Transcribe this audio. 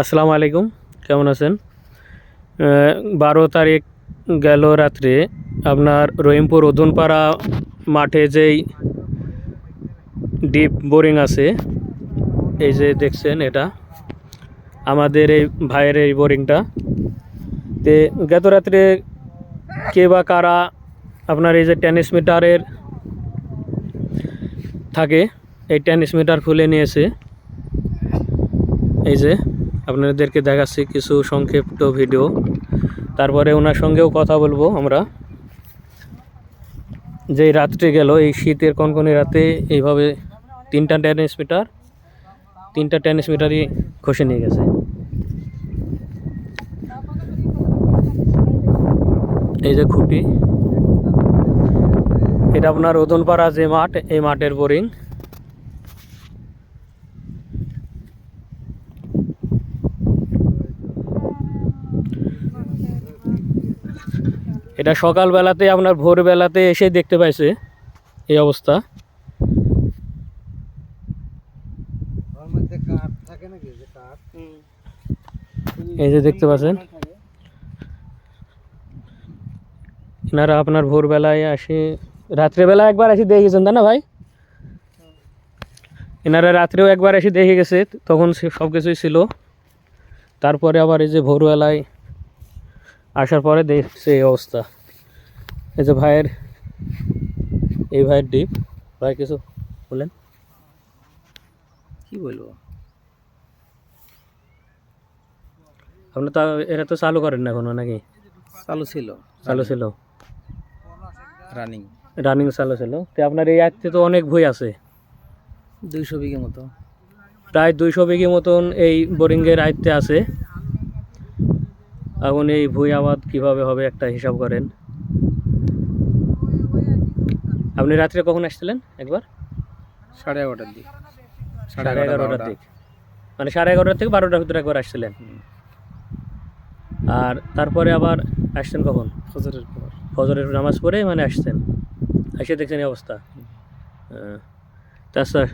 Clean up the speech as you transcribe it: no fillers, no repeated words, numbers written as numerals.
আসসালামু আলাইকুম, কেমন আছেন? 12 তারিখ গেল রাত্রে আপনার রহিমপুর ওদনপাড়া মাঠে যেই ডিপ বোরিং আছে, এই যে দেখছেন, এটা আমাদের এই ভাইয়ের এই বোরিংটা। তে গত রাত্রে কে বা কারা আপনার এই যে টেনিস মিটারের থাকে, এই টেনিস মিটার খুলে নিয়েছে। এই যে আপনাদেরকে দেখাচ্ছি কিছু সংক্ষিপ্ত ভিডিও, তারপরে ওনার সঙ্গেও কথা বলবো আমরা। যেই রাত্রে গেল, এই শীতের কনকনে রাতে এইভাবে তিনটা টেনিস মিটারই খসে নিয়ে গেছে। এই যে খুঁটি, এটা আপনার ওদনপাড়া যে মাঠ, এই মাঠের বোরিং। এটা সকালবেলাতে আপনার ভোরবেলাতে এসে দেখতে পাইছে এই অবস্থা। এই যে দেখতে পাচ্ছেন, এনারা আপনার ভোরবেলায় আসে, রাত্রেবেলা একবার এসে দেখে গেছেন, তাই না ভাই? এনারা রাত্রেও একবার এসে দেখে গেছে, তখন সব কিছুই ছিল। তারপরে আবার এই যে ভোরবেলায় আসার পরে দেখছে এই অবস্থা। এই যে ভাইয়ের ডিপ। ভাই কিছু বলেন। কি বলবো, আপনি তো এটা তো চালু করেন না এখনো, নাকি? চালু ছিল রানিং চালু ছিল। তো আপনার এই আয়ত্তে তো অনেক ভুঁই আছে, 200 বিঘে মতো, প্রায় 200 বিঘি মতন এই বোরিংয়ের আয়ত্তে আছে। এখন এই ভুঁই আবাদ কীভাবে হবে একটা হিসাব করেন। আপনি রাত্রে কখন আসছিলেন একবার? 11:30টার দিক, 11:30টার দিক, মানে 11:30 থেকে 12টার ভিতরে একবার আসছিলেন। আর তারপরে আবার আসছেন কখন? ফজরের পর। ফজরের নামাজ পড়ে মানে আসছেন, এসে দেখছেন এই অবস্থা। তা স্যার,